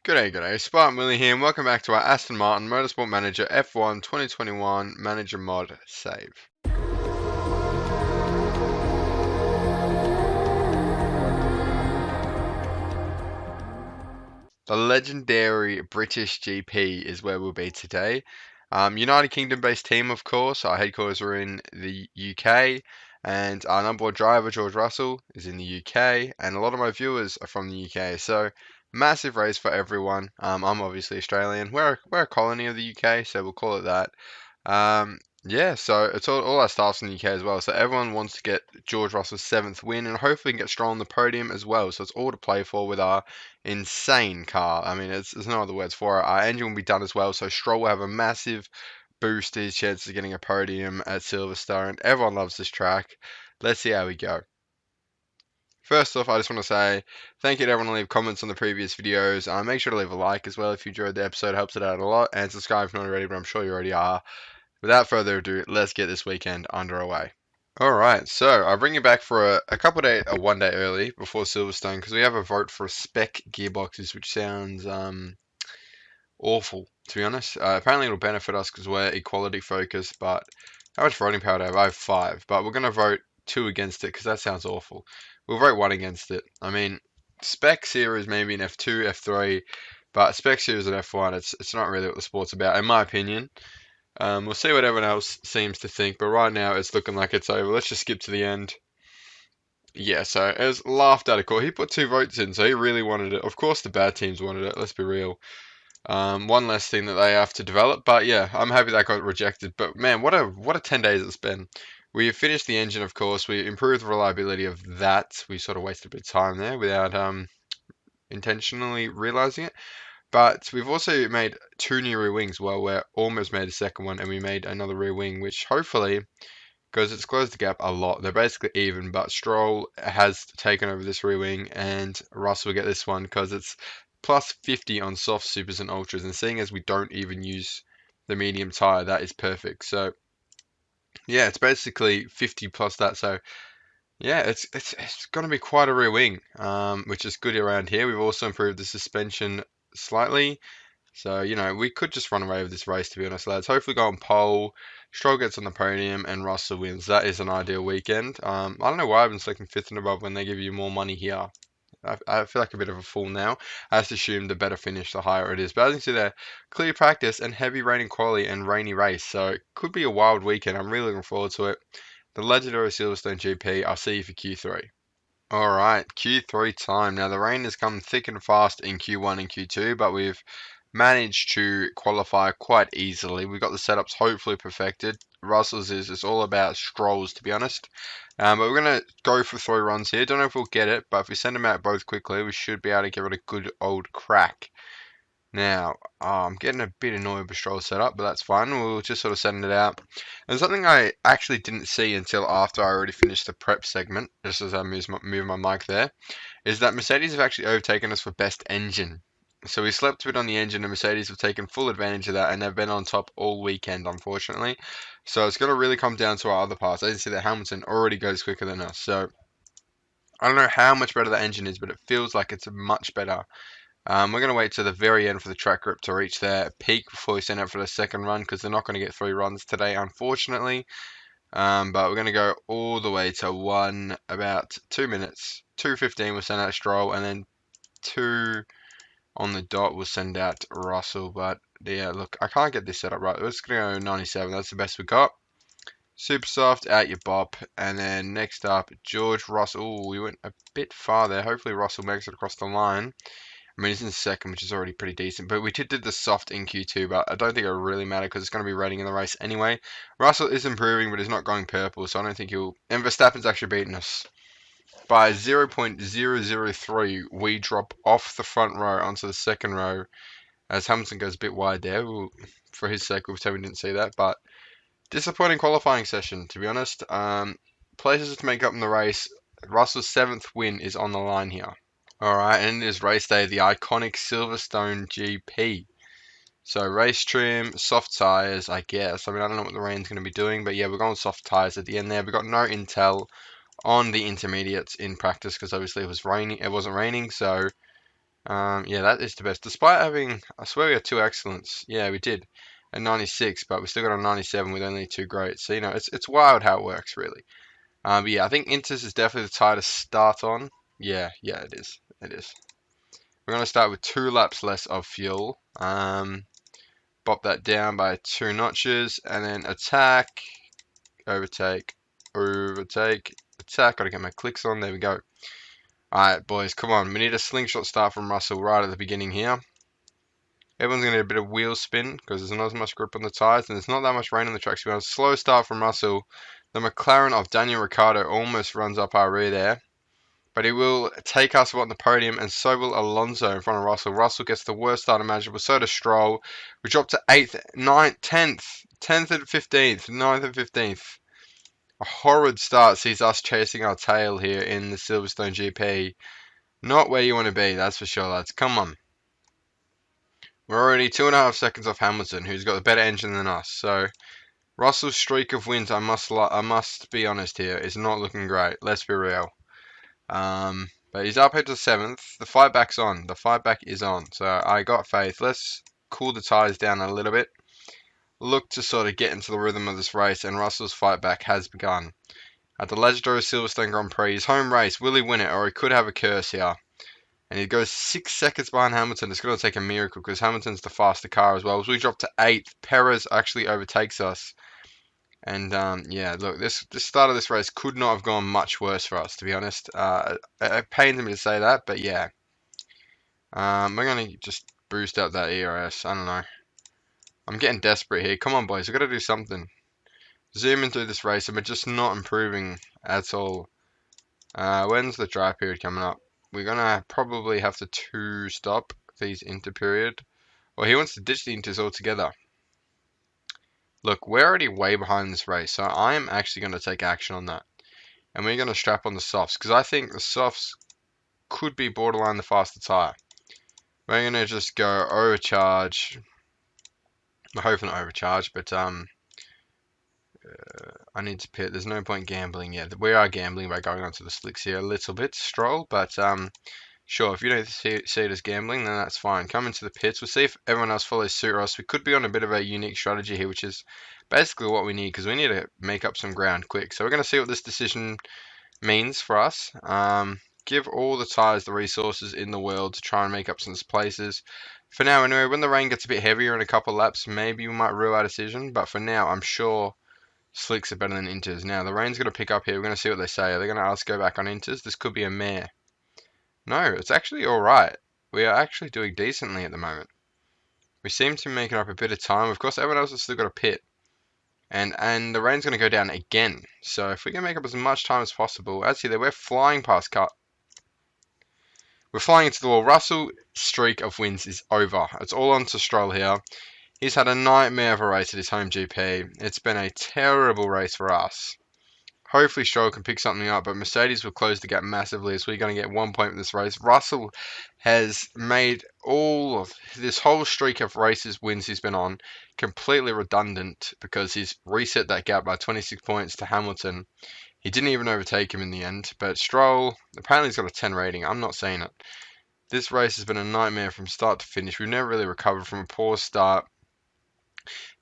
G'day, SPARTANWILLY here, and welcome back to our Aston Martin Motorsport Manager F1 2021 Manager Mod save. The legendary British GP is where we'll be today. United Kingdom-based team, of course. Our headquarters are in the UK, and our number one driver, George Russell, is in the UK, and a lot of my viewers are from the UK. So, massive race for everyone. I'm obviously Australian. We're a colony of the UK, so we'll call it that. Yeah, so it's all our staff's in the UK as well. So everyone wants to get George Russell's seventh win and hopefully get Stroll on the podium as well. So it's all to play for with our insane car. I mean, there's no other words for it. Our engine will be done as well, so Stroll will have a massive boost to his chances of getting a podium at Silverstone. Everyone loves this track. Let's see how we go. First off, I just want to say thank you to everyone who leave comments on the previous videos. Make sure to leave a like as well if you enjoyed the episode. It helps it out a lot. And subscribe if you're not already, but I'm sure you already are. Without further ado, let's get this weekend underway. Alright, so I'll bring you back for a 1 day early before Silverstone because we have a vote for spec gearboxes, which sounds awful, to be honest. Apparently it'll benefit us because we're equality focused, but how much voting power do I have? I have 5, but we're going to vote 2 against it because that sounds awful. We'll vote 1 against it. I mean, spec series maybe in F2, F3, but spec series in F1, it's not really what the sport's about, in my opinion. We'll see what everyone else seems to think, but right now it's looking like it's over. Let's just skip to the end. Yeah, so it was laughed at of course. He put 2 votes in, so he really wanted it. Of course the bad teams wanted it, let's be real. One less thing that they have to develop, but yeah, I'm happy that got rejected. But man, what a 10 days it's been. We finished the engine, of course. We improved the reliability of that. We sort of wasted a bit of time there without intentionally realizing it. But we've also made 2 new rear wings. Well, we're almost made a second one, and we made another rear wing, which hopefully, because it's closed the gap a lot. They're basically even, but Stroll has taken over this rear wing, and Russell will get this one because it's plus 50 on soft supers and ultras. And seeing as we don't even use the medium tire, that is perfect. So yeah, it's basically 50 plus that. So yeah, it's going to be quite a rear wing, which is good around here. We've also improved the suspension slightly. So, we could just run away with this race, to be honest, lads. Hopefully go on pole, Stroll gets on the podium, and Russell wins. That is an ideal weekend. I don't know why I've been selecting 5th and above when they give you more money here. I feel like a bit of a fool now. I just assume the better finish, the higher it is. But as you can see there, clear practice and heavy raining quali and rainy race. So it could be a wild weekend. I'm really looking forward to it. The legendary Silverstone GP. I'll see you for Q3. Alright, Q3 time. Now the rain has come thick and fast in Q1 and Q2, but we've managed to qualify quite easily. We've got the setups hopefully perfected. Russell's is it's all about Strolls, to be honest. But we're going to go for 3 runs here. Don't know if we'll get it, but if we send them out both quickly, we should be able to give it a good old crack. Now, I'm getting a bit annoyed with Stroll setup, but that's fine. We'll just sort of send it out. And something I actually didn't see until after I already finished the prep segment, just as I move my mic there, is that Mercedes have actually overtaken us for best engine. So we slept a bit on the engine, and Mercedes have taken full advantage of that, and they've been on top all weekend, unfortunately. So it's going to really come down to our other parts. I didn't see that Hamilton already goes quicker than us. So I don't know how much better that engine is, but it feels like it's much better. We're going to wait to the very end for the track grip to reach their peak before we send out for the second run because they're not going to get 3 runs today, unfortunately. But we're going to go all the way to about 2 minutes. 2:15 we'll send out Stroll, and then 2 on the dot we'll send out Russell. But yeah, look, I can't get this set up right. We're just going to go 97. That's the best we got. Super soft, out your bop. And then next up, George Russell. Ooh, we went a bit far there. Hopefully Russell makes it across the line. I mean, he's in second, which is already pretty decent. But we did the soft in Q2, but I don't think it'll really matter because it's going to be raining in the race anyway. Russell is improving, but he's not going purple, so I don't think he'll... And Verstappen's actually beaten us. By 0.003, we drop off the front row onto the second row as Hamilton goes a bit wide there. For his sake, we'll pretend we didn't see that, but disappointing qualifying session, to be honest. Places to make up in the race. Russell's 7th win is on the line here. Alright, and it is race day, the iconic Silverstone GP. So race trim, soft tyres, I guess. I mean, I don't know what the rain's going to be doing, but yeah, we're going soft tyres at the end there. We've got no intel on the intermediates in practice because obviously it wasn't raining, so Yeah, that is the best. Despite having, I swear we had 2 excellents. Yeah, we did at 96, but we still got a 97 with only 2 greats. So, it's wild how it works, really. But yeah, I think Inters is definitely the tire to start on. Yeah, it is. It is. We're going to start with 2 laps less of fuel. Bop that down by 2 notches, and then attack, overtake, overtake, attack. Got to get my clicks on. There we go. Alright, boys, come on. We need a slingshot start from Russell right at the beginning here. Everyone's going to need a bit of wheel spin because there's not as much grip on the tyres and there's not that much rain on the track. So we have a slow start from Russell. The McLaren of Daniel Ricciardo almost runs up our rear there. But he will take us on the podium, and so will Alonso in front of Russell. Russell gets the worst start imaginable. So does Stroll. We drop to 8th, 9th, 10th and 15th, 9th and 15th. A horrid start sees us chasing our tail here in the Silverstone GP. Not where you want to be, that's for sure, lads. Come on. We're already 2.5 seconds off Hamilton, who's got a better engine than us. So Russell's streak of wins, I must be honest here, is not looking great. Let's be real. But he's up here to 7th. The fight back's on. The fight back is on. So I got faith. Let's cool the tyres down a little bit. Look to sort of get into the rhythm of this race, and Russell's fight back has begun. At the legendary Silverstone Grand Prix, his home race, will he win it, or he could have a curse here? And he goes 6 seconds behind Hamilton. It's going to take a miracle because Hamilton's the faster car as well. As we drop to 8th, Perez actually overtakes us. And yeah, look, this start of this race could not have gone much worse for us, to be honest. It pains me to say that, but yeah. We're going to just boost up that ERS. I don't know. I'm getting desperate here. Come on, boys. We've got to do something. Zooming through this race, and we're just not improving at all. When's the dry period coming up? We're going to probably have to stop these inter-period. Well, he wants to ditch the inters altogether. Look, we're already way behind this race, so I am actually going to take action on that. And we're going to strap on the softs, because I think the softs could be borderline the faster tyre. We're going to just go overcharge. I'm hoping not overcharge, but I need to pit. There's no point gambling yet. We are gambling by going onto the slicks here a little bit, Stroll, but sure, if you don't see it as gambling, then that's fine. Come into the pits. We'll see if everyone else follows suit us. We could be on a bit of a unique strategy here, which is basically what we need, because we need to make up some ground quick. So we're going to see what this decision means for us. Give all the tyres the resources in the world to try and make up some places. For now, anyway, when the rain gets a bit heavier in a couple laps, maybe we might rule our decision. But for now, I'm sure slicks are better than inters. Now, the rain's going to pick up here. We're going to see what they say. Are they going to ask go back on inters? This could be a mare. No, it's actually alright. We are actually doing decently at the moment. We seem to be making up a bit of time. Of course, everyone else has still got a pit. And the rain's going to go down again. So if we can make up as much time as possible. Actually, we're flying past cut. We're flying into the wall. Russell's streak of wins is over. It's all on to Stroll here. He's had a nightmare of a race at his home GP. It's been a terrible race for us. Hopefully Stroll can pick something up, but Mercedes will close the gap massively, so we're going to get 1 point in this race. Russell has made all of this whole streak of races wins he's been on completely redundant because he's reset that gap by 26 points to Hamilton. He didn't even overtake him in the end, but Stroll, apparently he's got a 10 rating. I'm not saying it. This race has been a nightmare from start to finish. We've never really recovered from a poor start.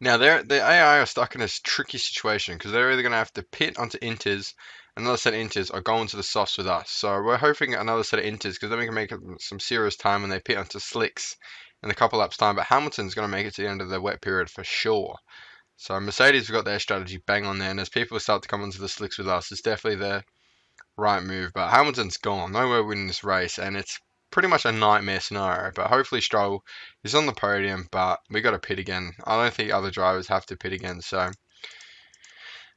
Now, the AI are stuck in a tricky situation because they're either going to have to pit onto inters, another set of inters, or go into the softs with us. So we're hoping another set of inters because then we can make some serious time when they pit onto slicks in a couple laps time. But Hamilton's going to make it to the end of the wet period for sure. So Mercedes have got their strategy bang on there, and as people start to come onto the slicks with us, it's definitely the right move. But Hamilton's gone, nowhere winning this race, and it's pretty much a nightmare scenario. But hopefully Stroll is on the podium, but we got to pit again. I don't think other drivers have to pit again, so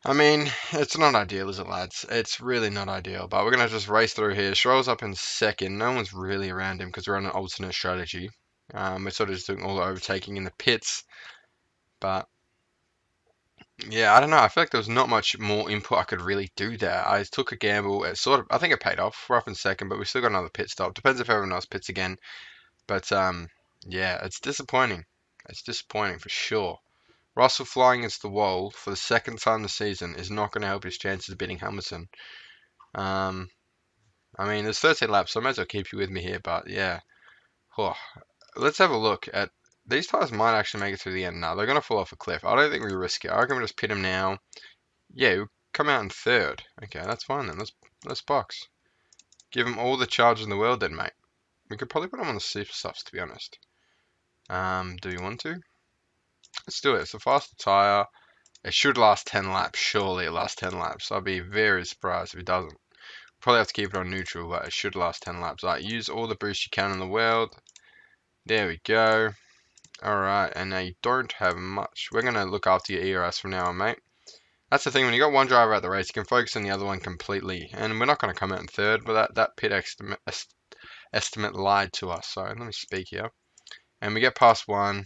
I mean, it's not ideal, is it, lads? It's really not ideal, but we're going to just race through here. Stroll's up in second. No one's really around him because we're on an alternate strategy. We're sort of just doing all the overtaking in the pits, but yeah, I don't know. I feel like there was not much more input I could really do there. I took a gamble. I think it paid off. We're up in second, but we still got another pit stop. Depends if everyone else pits again. But yeah, it's disappointing. It's disappointing for sure. Russell flying against the wall for the second time this season is not going to help his chances of beating Hamilton. I mean, there's 13 laps, so I might as well keep you with me here. But yeah, Oh, let's have a look at these tires. Might actually make it through the end. No, they're gonna fall off a cliff. I don't think we risk it. I reckon we just pit them now. Yeah, we'll come out in third. Okay, that's fine then. Let's box. Give them all the charge in the world then, mate. We could probably put them on the super softs, to be honest. Do you want to? Let's do it. It's a faster tire. It should last 10 laps. Surely it lasts 10 laps. I'd be very surprised if it doesn't. Probably have to keep it on neutral, but it should last 10 laps. Alright, use all the boost you can in the world. There we go. Alright, and now you don't have much. We're going to look after your ERS from now on, mate. That's the thing, when you got one driver at the race, you can focus on the other one completely. And we're not going to come out in third, but that pit estimate lied to us. So let me speak here. And we get past one.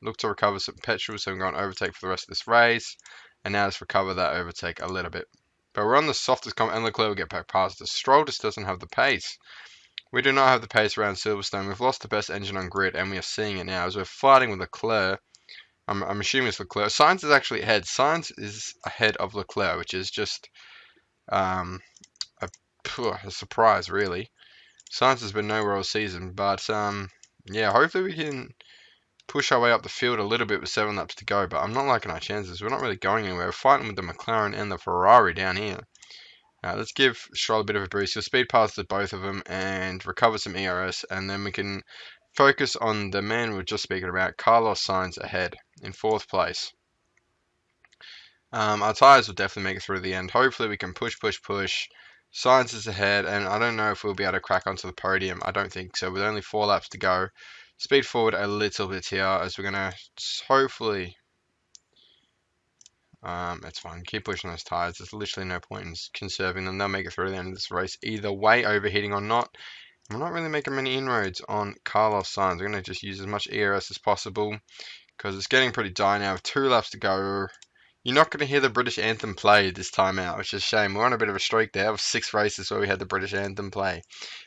Look to recover some petrol, so we're going to overtake for the rest of this race. And now let's recover that overtake a little bit. But we're on the softest and Leclerc will get back past us. Stroll just doesn't have the pace. We do not have the pace around Silverstone. We've lost the best engine on grid, and we are seeing it now as we're fighting with Leclerc. I'm assuming it's Leclerc. Sainz is actually ahead. Sainz is ahead of Leclerc, which is just a surprise, really. Sainz has been nowhere all season, but yeah, hopefully we can push our way up the field a little bit with 7 laps to go. But I'm not liking our chances. We're not really going anywhere. We're fighting with the McLaren and the Ferrari down here. Let's give Stroll a bit of a boost. He'll speed past both of them and recover some ERS, and then we can focus on the man we were just speaking about, Carlos Sainz, ahead in 4th place. Our tyres will definitely make it through the end. Hopefully we can push. Sainz is ahead, and I don't know if we'll be able to crack onto the podium. I don't think so. With only 4 laps to go, speed forward a little bit here as we're going to hopefully... it's fine. Keep pushing those tires. There's literally no point in conserving them. They'll make it through the end of this race either way, overheating or not. I'm not really making many inroads on Carlos Sainz. I'm going to just use as much ERS as possible because it's getting pretty dire now. With 2 laps to go, you're not going to hear the British anthem play this time out, which is a shame. We're on a bit of a streak there of 6 races where we had the British anthem play.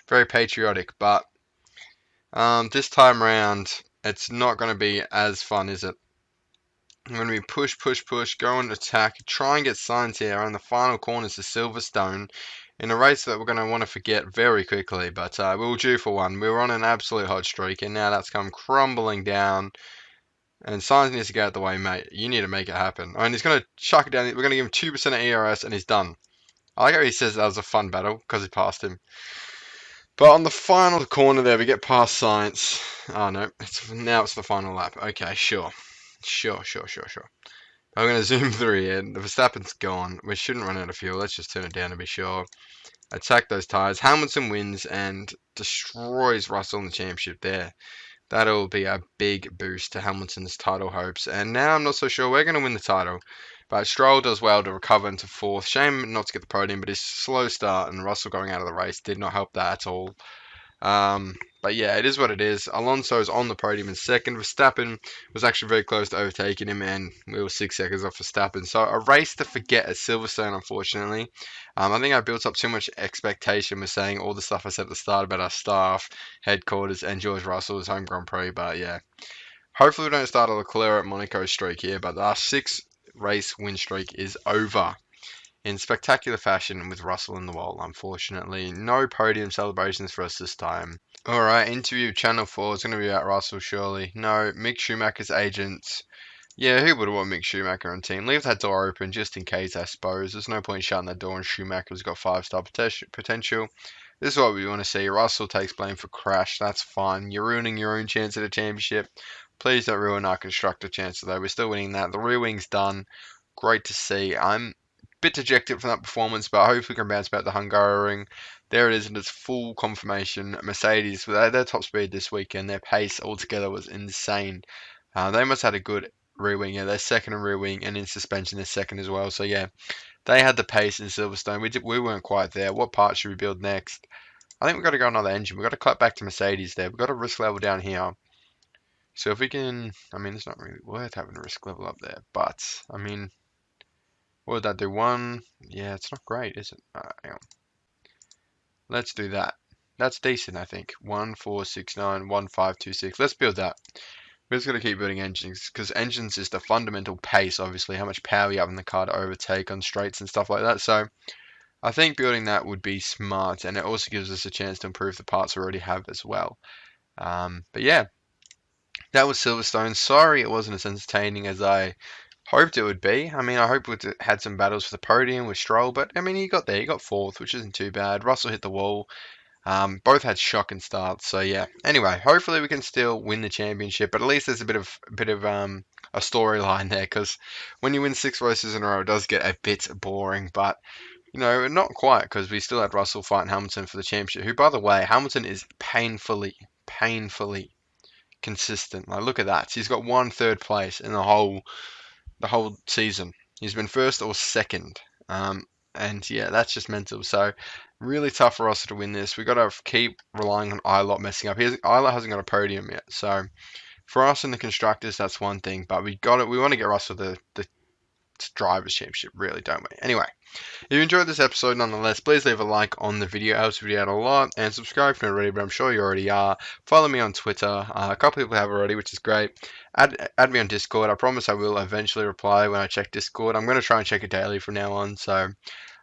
Very patriotic, but this time around, it's not going to be as fun, is it? When we push, go and attack, try and get Sainz here on the final corners to Silverstone in a race that we're going to want to forget very quickly. But we were due for one. We were on an absolute hot streak, and now that's come crumbling down. And Sainz needs to get out of the way, mate. You need to make it happen. And he's going to chuck it down. We're going to give him 2% of ERS, and he's done. I like how he says that was a fun battle because he passed him. But on the final corner there, we get past Sainz. Oh, no. Now it's the final lap. Okay, sure. I'm going to zoom through here. The Verstappen's gone. We shouldn't run out of fuel. Let's just turn it down to be sure. Attack those tyres. Hamilton wins and destroys Russell in the championship there. That'll be a big boost to Hamilton's title hopes. And now I'm not so sure we're going to win the title. But Stroll does well to recover into 4th. Shame not to get the podium, but his slow start and Russell going out of the race did not help that at all. But yeah, it is what it is. Alonso's on the podium in 2nd. Verstappen was actually very close to overtaking him, and we were 6 seconds off Verstappen. So a race to forget at Silverstone, unfortunately. I think I built up too much expectation with saying all the stuff I said at the start about our staff, headquarters, and George Russell's home Grand Prix. But yeah, hopefully we don't start a Leclerc at Monaco streak here. But our 6 race win streak is over in spectacular fashion with Russell in the wall, unfortunately. No podium celebrations for us this time. Alright, interview Channel 4 is going to be about Russell, surely. No, Mick Schumacher's agents. Yeah, who would want Mick Schumacher on team? Leave that door open just in case, I suppose. There's no point shutting that door, and Schumacher's got 5-star potential. This is what we want to see. Russell takes blame for crash. That's fine. You're ruining your own chance at a championship. Please don't ruin our constructor chances, though. We're still winning that. The rear wing's done. Great to see. I'm bit dejected from that performance, but I hope we can bounce back the Hungaroring. There it is, and it's full confirmation. Mercedes, with their top speed this weekend, their pace altogether was insane. They must have had a good rear wing. Yeah, they're 2nd in rear wing, and in suspension they're 2nd as well. So yeah, they had the pace in Silverstone. We weren't quite there. What part should we build next? I think we've got to go another engine. We've got to clap back to Mercedes there. We've got a risk level down here. So if we can, I mean, it's not really worth having a risk level up there, but I mean, what would that do? 1? Yeah, it's not great, is it? Hang on. Let's do that. That's decent, I think. 1, 4, 6, 9, 1, 5, 2, 6. Let's build that. We're just going to keep building engines, because engines is the fundamental pace, obviously, how much power you have in the car to overtake on straights and stuff like that. So I think building that would be smart, and it also gives us a chance to improve the parts we already have as well. But yeah, that was Silverstone. Sorry it wasn't as entertaining as I hoped it would be. I mean, I hope it had some battles for the podium with Stroll, but I mean, he got there. He got fourth, which isn't too bad. Russell hit the wall. Both had shocking starts. So yeah. Anyway, hopefully we can still win the championship, but at least there's a bit of a storyline there, because when you win 6 races in a row, it does get a bit boring. But not quite, because we still had Russell fighting Hamilton for the championship. Who, by the way, Hamilton is painfully consistent. Like, look at that. He's got one third place in the whole season. He's been first or second. And yeah, that's just mental. So really tough for us to win this. We got to keep relying on Ilott messing up. Ilott hasn't got a podium yet. So for us in the constructors, that's one thing. But we want to get Russell the drivers championship, really, don't we? Anyway, if you enjoyed this episode nonetheless, please leave a like on the video. It helps the video out a lot. And subscribe if you're not already, but I'm sure you already are. Follow me on Twitter. A couple people have already, which is great. Add me on Discord. I promise I will eventually reply when I check Discord. I'm going to try and check it daily from now on. So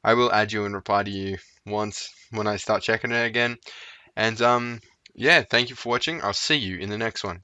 I will add you and reply to you once when I start checking it again. And yeah, thank you for watching. I'll see you in the next one.